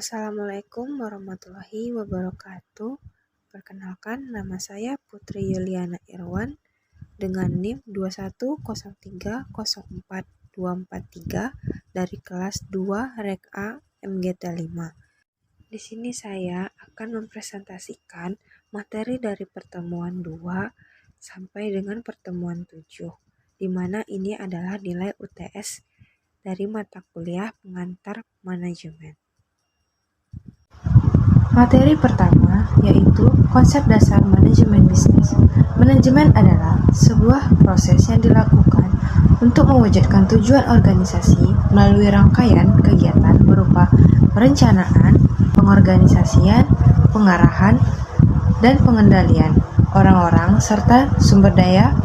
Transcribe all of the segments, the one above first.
Assalamualaikum warahmatullahi wabarakatuh. Perkenalkan, nama saya Putri Yuliana Irwan dengan NIM 210304243 dari kelas 2 Rek A MGT 5. Di sini saya akan mempresentasikan materi dari pertemuan 2 sampai dengan pertemuan 7, di mana ini adalah nilai UTS dari mata kuliah pengantar manajemen. Materi pertama yaitu konsep dasar manajemen bisnis. Manajemen adalah sebuah proses yang dilakukan untuk mewujudkan tujuan organisasi melalui rangkaian kegiatan berupa perencanaan, pengorganisasian, pengarahan, dan pengendalian orang-orang serta sumber daya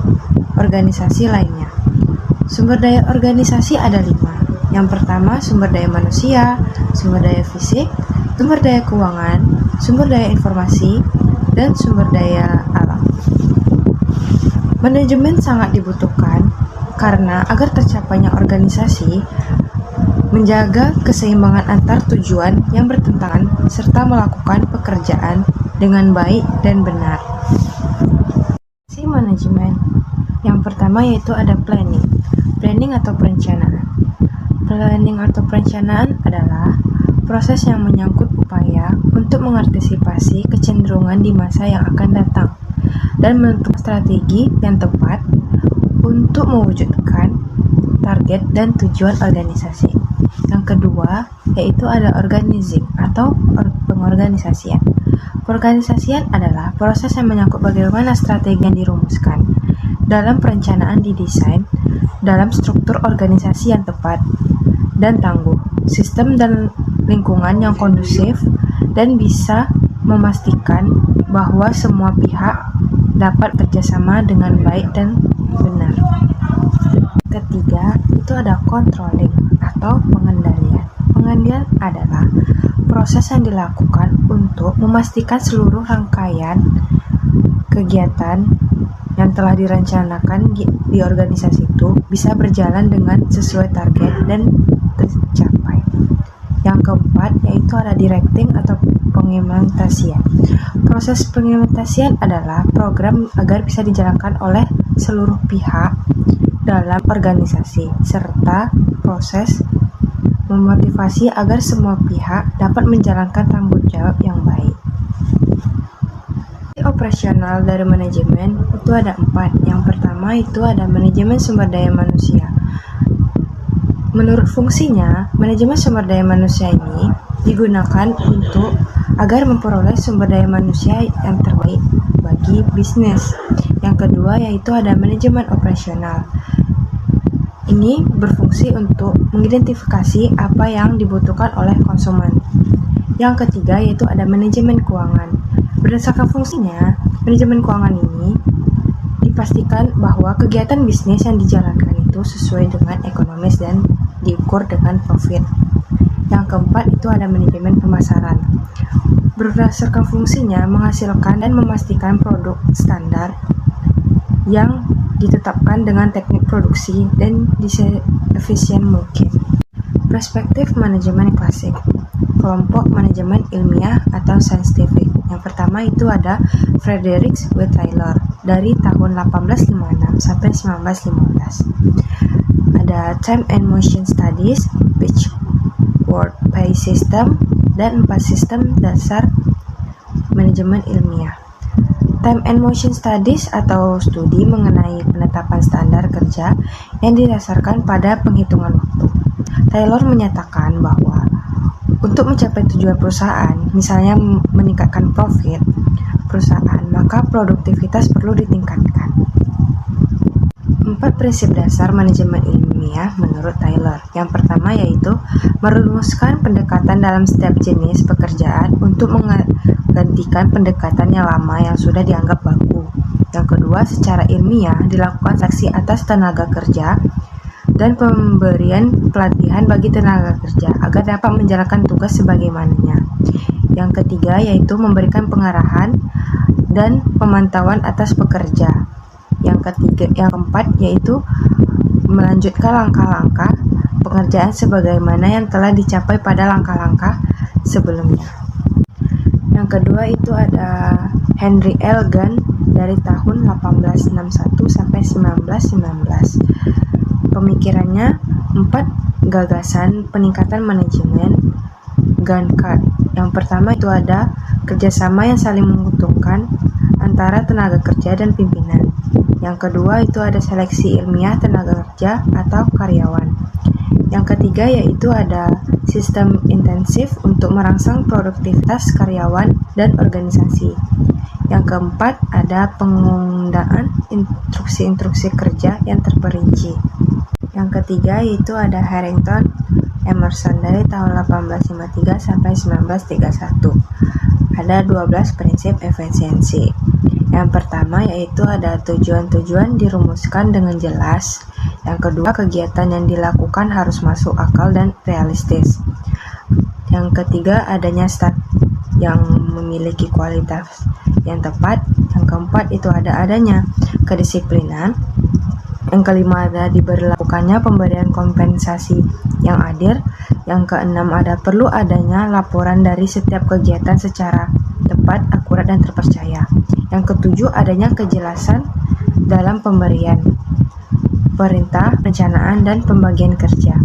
organisasi lainnya. Sumber daya organisasi ada 5. Yang pertama, sumber daya manusia, sumber daya fisik, sumber daya keuangan, sumber daya informasi, dan sumber daya alam. Manajemen sangat dibutuhkan karena agar tercapainya organisasi menjaga keseimbangan antar tujuan yang bertentangan serta melakukan pekerjaan dengan baik dan benar. Si manajemen yang pertama yaitu ada planning atau perencanaan. Planning atau perencanaan adalah proses yang menyangkut upaya untuk mengantisipasi kecenderungan di masa yang akan datang dan menentukan strategi yang tepat untuk mewujudkan target dan tujuan organisasi. Yang kedua yaitu ada organizing atau pengorganisasian. Pengorganisasian adalah proses yang menyangkut bagaimana strategi yang dirumuskan dalam perencanaan didesain dalam struktur organisasi yang tepat dan tangguh, sistem dan lingkungan yang kondusif, dan bisa memastikan bahwa semua pihak dapat bekerjasama dengan baik dan benar. Ketiga, itu ada controlling atau pengendalian. Pengendalian adalah proses yang dilakukan untuk memastikan seluruh rangkaian kegiatan yang telah direncanakan di organisasi itu bisa berjalan dengan sesuai target dan tercapai. Yang keempat yaitu ada directing atau pengimplementasian. Proses pengimplementasian adalah program agar bisa dijalankan oleh seluruh pihak dalam organisasi serta proses memotivasi agar semua pihak dapat menjalankan tanggung jawab yang baik. Operasional dari manajemen itu ada 4. Yang pertama itu ada manajemen sumber daya manusia. Menurut fungsinya, manajemen sumber daya manusia ini digunakan untuk agar memperoleh sumber daya manusia yang terbaik bagi bisnis. Yang kedua yaitu ada manajemen operasional. Ini berfungsi untuk mengidentifikasi apa yang dibutuhkan oleh konsumen. Yang ketiga yaitu ada manajemen keuangan. Berdasarkan fungsinya, manajemen keuangan ini dipastikan bahwa kegiatan bisnis yang dijalankan itu sesuai dengan ekonomis dan diukur dengan profit. Yang keempat itu ada manajemen pemasaran. Berdasarkan fungsinya, menghasilkan dan memastikan produk standar yang ditetapkan dengan teknik produksi dan efisien mungkin. Perspektif manajemen klasik. Kelompok manajemen ilmiah atau scientific. Yang pertama itu ada Frederick W. Taylor dari tahun 1856 sampai 1915. Ada Time and Motion Studies, Pitch Word Pay System, dan 4 sistem dasar manajemen ilmiah. Time and Motion Studies atau studi mengenai penetapan standar kerja yang didasarkan pada penghitungan waktu. Taylor menyatakan bahwa untuk mencapai tujuan perusahaan, misalnya meningkatkan profit perusahaan, maka produktivitas perlu ditingkatkan. 4 prinsip dasar manajemen ilmiah menurut Taylor. Yang pertama yaitu merumuskan pendekatan dalam setiap jenis pekerjaan untuk menggantikan pendekatan yang lama yang sudah dianggap baku. Yang kedua, secara ilmiah dilakukan seleksi atas tenaga kerja dan pemberian pelatihan bagi tenaga kerja agar dapat menjalankan tugas sebagaimananya. Yang ketiga yaitu memberikan pengarahan dan pemantauan atas pekerja. Yang keempat yaitu melanjutkan langkah-langkah pengerjaan sebagaimana yang telah dicapai pada langkah-langkah sebelumnya. Yang kedua itu ada Henry L. Gunn dari tahun 1861 sampai 1919. Pemikirannya 4 gagasan peningkatan manajemen Gunn-Card. Yang pertama itu ada kerjasama yang saling menguntungkan antara tenaga kerja dan pimpinan. Yang kedua itu ada seleksi ilmiah tenaga kerja atau karyawan. Yang ketiga yaitu ada sistem intensif untuk merangsang produktivitas karyawan dan organisasi. Yang keempat ada penggunaan instruksi-instruksi kerja yang terperinci. Yang ketiga yaitu ada Harrington Emerson dari tahun 1853 sampai 1931. Ada 12 prinsip efisiensi. Yang pertama yaitu ada tujuan-tujuan dirumuskan dengan jelas. Yang kedua, kegiatan yang dilakukan harus masuk akal dan realistis. Yang ketiga, adanya staf yang memiliki kualitas yang tepat. Yang keempat, itu adanya kedisiplinan. Yang kelima, ada diberlakukannya pemberian kompensasi yang adil. Yang keenam, perlu adanya laporan dari setiap kegiatan secara tepat, akurat, dan terpercaya. Yang ketujuh, adanya kejelasan dalam pemberian perintah, perencanaan, dan pembagian kerja.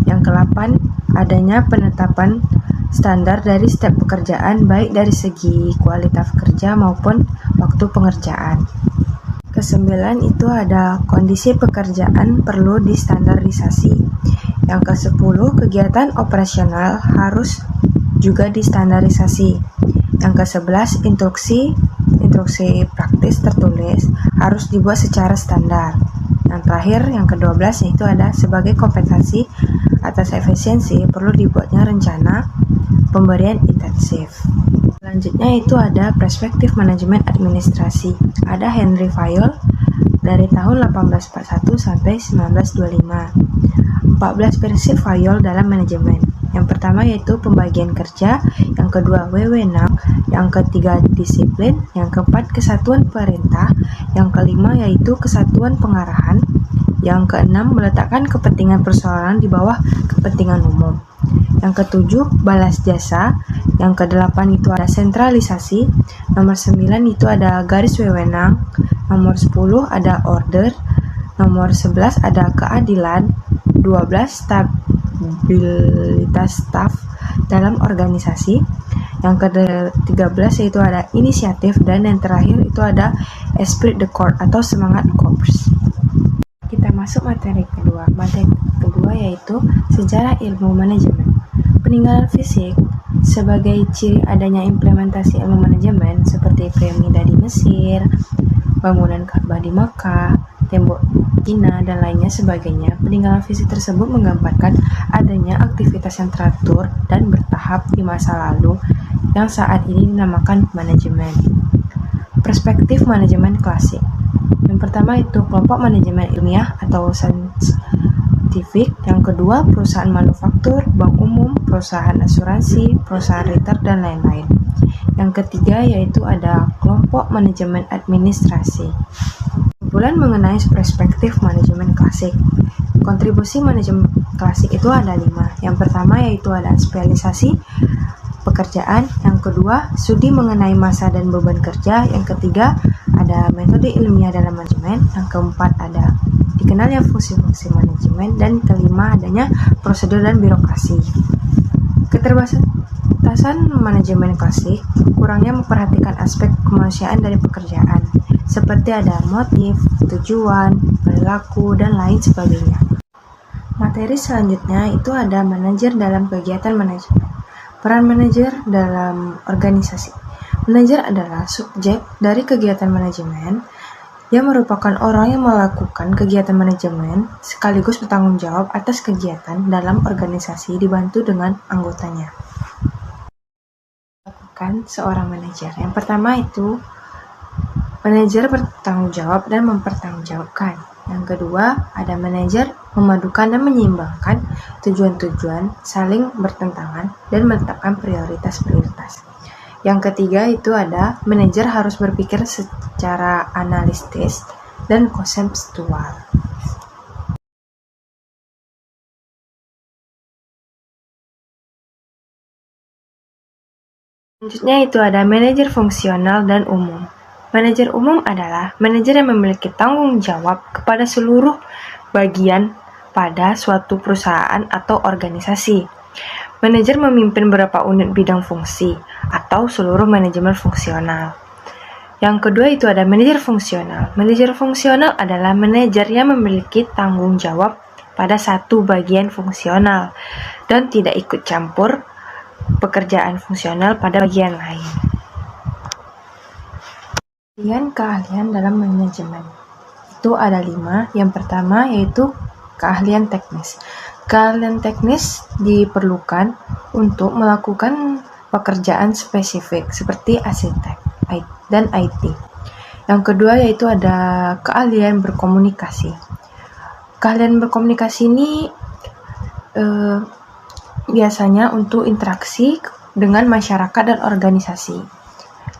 Yang ke-8, adanya penetapan standar dari setiap pekerjaan, baik dari segi kualitas kerja maupun waktu pengerjaan. Ke-9 itu ada kondisi pekerjaan perlu distandarisasi. Yang ke-10, kegiatan operasional harus juga distandarisasi. Yang ke-11, instruksi praktis tertulis harus dibuat secara standar. Yang terakhir, yang ke-12 yaitu ada sebagai kompensasi atas efisiensi perlu dibuatnya rencana pemberian intensif. Selanjutnya itu ada perspektif manajemen administrasi. Ada Henry Fayol dari tahun 1841 sampai 1925. 14 prinsip Fayol dalam manajemen. Yang pertama yaitu pembagian kerja, yang kedua wewenang, yang ketiga disiplin, yang keempat kesatuan perintah, yang kelima yaitu kesatuan pengarahan, yang keenam meletakkan kepentingan perseorangan di bawah kepentingan umum, yang ketujuh balas jasa, yang kedelapan itu ada sentralisasi, nomor 9 itu ada garis wewenang, nomor 10 ada order, nomor 11 ada keadilan, 12 stabilitas staf dalam organisasi, yang ke-13 yaitu ada inisiatif, dan yang terakhir itu ada esprit de corps atau semangat korps. Kita masuk materi kedua. Materi kedua yaitu sejarah ilmu manajemen. Peninggalan fisik sebagai ciri adanya implementasi ilmu manajemen seperti piramida di Mesir, bangunan Ka'bah di Makkah, tembok Cina, dan lainnya sebagainya. Peninggalan fisik tersebut menggambarkan adanya aktivitas yang teratur dan bertahap di masa lalu yang saat ini dinamakan manajemen. Perspektif manajemen klasik. Yang pertama itu kelompok manajemen ilmiah atau saintifik. Yang kedua perusahaan manufaktur, bank umum, perusahaan asuransi, perusahaan retail, dan lain-lain. Yang ketiga yaitu ada kelompok manajemen administrasi. Kumpulan mengenai perspektif manajemen klasik. Kontribusi manajemen klasik itu ada 5. Yang pertama yaitu ada spesialisasi pekerjaan, yang kedua studi mengenai masa dan beban kerja, yang ketiga ada metode ilmiah dalam manajemen, yang keempat ada dikenalnya fungsi-fungsi manajemen, dan kelima adanya prosedur dan birokrasi. Keterbatasan manajemen klasik kurangnya memperhatikan aspek kemanusiaan dari pekerjaan, seperti ada motif, tujuan, perilaku, dan lain sebagainya. Materi selanjutnya itu ada manajer dalam kegiatan manajemen. Peran manajer dalam organisasi. Manajer adalah subjek dari kegiatan manajemen yang merupakan orang yang melakukan kegiatan manajemen sekaligus bertanggung jawab atas kegiatan dalam organisasi dibantu dengan anggotanya. Lakukan seorang manajer. Yang pertama itu manajer bertanggung jawab dan mempertanggungjawabkan. Yang kedua, ada manajer memadukan dan menyeimbangkan tujuan-tujuan saling bertentangan dan menetapkan prioritas-prioritas. Yang ketiga itu ada manajer harus berpikir secara analitis dan konseptual. Selanjutnya itu ada manajer fungsional dan umum. Manajer umum adalah manajer yang memiliki tanggung jawab kepada seluruh bagian pada suatu perusahaan atau organisasi. Manajer memimpin beberapa unit bidang fungsi atau seluruh manajemen fungsional. Yang kedua itu ada manajer fungsional. Manajer fungsional adalah manajer yang memiliki tanggung jawab pada satu bagian fungsional dan tidak ikut campur pekerjaan fungsional pada bagian lain. Keahlian dalam manajemen itu ada 5. Yang pertama yaitu keahlian teknis. Keahlian teknis diperlukan untuk melakukan pekerjaan spesifik seperti arsitek dan IT. Yang kedua yaitu ada keahlian berkomunikasi. Keahlian berkomunikasi ini biasanya untuk interaksi dengan masyarakat dan organisasi.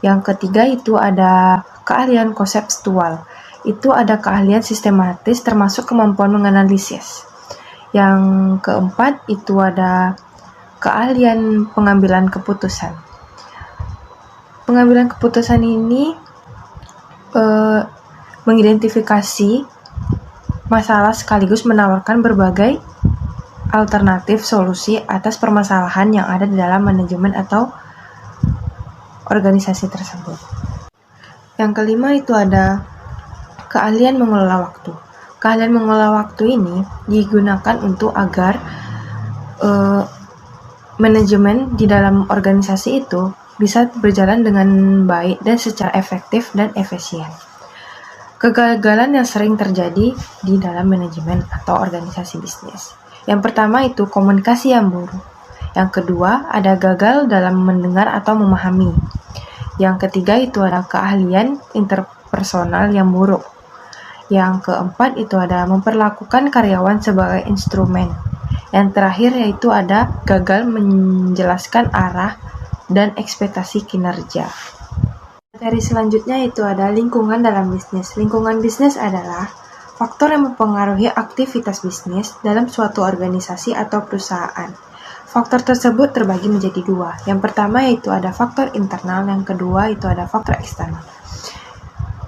Yang ketiga itu ada keahlian konseptual. Itu ada keahlian sistematis termasuk kemampuan menganalisis. Yang keempat itu ada keahlian pengambilan keputusan. Pengambilan keputusan ini mengidentifikasi masalah sekaligus menawarkan berbagai alternatif solusi atas permasalahan yang ada di dalam manajemen atau organisasi tersebut. Yang kelima itu ada keahlian mengelola waktu. Keahlian mengelola waktu ini digunakan untuk agar manajemen di dalam organisasi itu bisa berjalan dengan baik dan secara efektif dan efisien. Kegagalan yang sering terjadi di dalam manajemen atau organisasi bisnis. Yang pertama itu komunikasi yang buruk. Yang kedua ada gagal dalam mendengar atau memahami. Yang ketiga itu ada keahlian interpersonal yang buruk. Yang keempat itu ada memperlakukan karyawan sebagai instrumen. Yang terakhir yaitu ada gagal menjelaskan arah dan ekspektasi kinerja. Materi selanjutnya itu ada lingkungan dalam bisnis. Lingkungan bisnis adalah faktor yang mempengaruhi aktivitas bisnis dalam suatu organisasi atau perusahaan. Faktor tersebut terbagi menjadi 2. Yang pertama yaitu ada faktor internal, yang kedua itu ada faktor eksternal.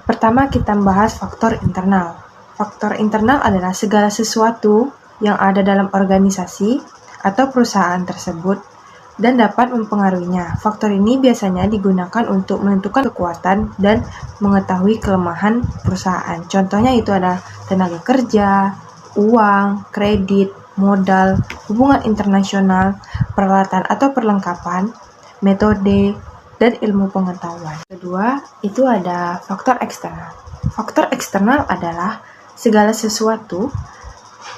Pertama kita membahas faktor internal. Faktor internal adalah segala sesuatu yang ada dalam organisasi atau perusahaan tersebut dan dapat mempengaruhinya. Faktor ini biasanya digunakan untuk menentukan kekuatan dan mengetahui kelemahan perusahaan. Contohnya itu ada tenaga kerja, uang, kredit, modal, hubungan internasional, peralatan atau perlengkapan, metode, dan ilmu pengetahuan. Kedua, itu ada faktor eksternal. Faktor eksternal adalah segala sesuatu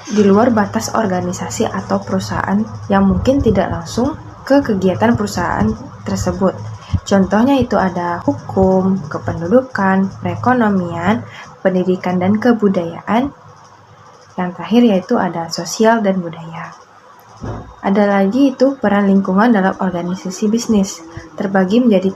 di luar batas organisasi atau perusahaan yang mungkin tidak langsung ke kegiatan perusahaan tersebut. Contohnya itu ada hukum, kependudukan, perekonomian, pendidikan dan kebudayaan. Yang terakhir yaitu ada sosial dan budaya. Ada lagi itu peran lingkungan dalam organisasi bisnis, terbagi menjadi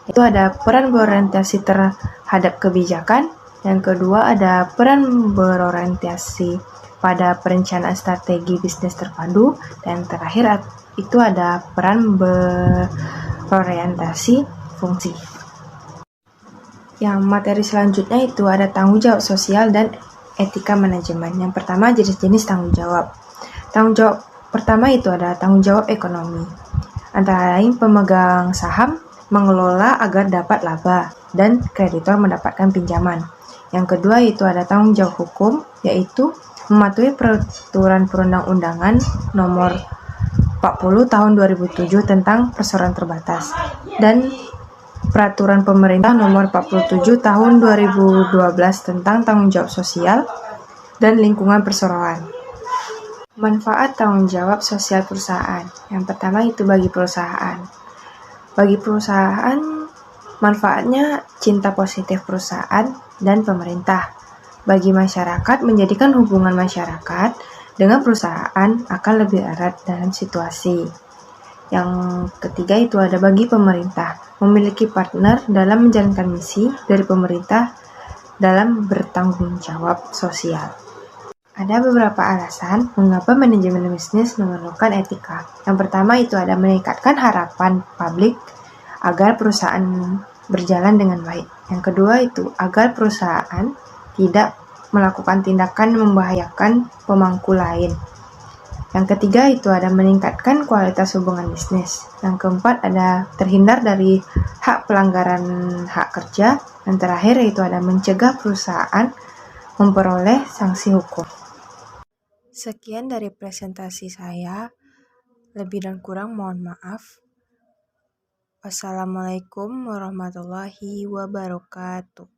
3. Itu ada peran berorientasi terhadap kebijakan, yang kedua ada peran berorientasi pada perencanaan strategi bisnis terpadu, dan terakhir itu ada peran berorientasi fungsi. Yang materi selanjutnya itu ada tanggung jawab sosial dan etika manajemen. Yang pertama jenis-jenis tanggung jawab. Tanggung jawab pertama itu ada tanggung jawab ekonomi. Antara lain pemegang saham mengelola agar dapat laba dan kreditor mendapatkan pinjaman. Yang kedua itu ada tanggung jawab hukum, yaitu mematuhi peraturan perundang-undangan nomor 40 tahun 2007 tentang perseroan terbatas dan peraturan pemerintah nomor 47 tahun 2012 tentang tanggung jawab sosial dan lingkungan perseroan. Manfaat tanggung jawab sosial perusahaan. Yang pertama itu bagi perusahaan. Bagi perusahaan, manfaatnya cinta positif perusahaan dan pemerintah. Bagi masyarakat, menjadikan hubungan masyarakat dengan perusahaan akan lebih erat dalam situasi. Yang ketiga itu ada bagi pemerintah, memiliki partner dalam menjalankan misi dari pemerintah dalam bertanggung jawab sosial. Ada beberapa alasan mengapa manajemen bisnis memerlukan etika. Yang pertama itu ada meningkatkan harapan publik agar perusahaan berjalan dengan baik. Yang kedua itu agar perusahaan tidak melakukan tindakan membahayakan pemangku lain. Yang ketiga itu ada meningkatkan kualitas hubungan bisnis. Yang keempat ada terhindar dari pelanggaran hak kerja. Yang terakhir itu ada mencegah perusahaan memperoleh sanksi hukum. Sekian dari presentasi saya. Lebih dan kurang mohon maaf. Wassalamualaikum warahmatullahi wabarakatuh.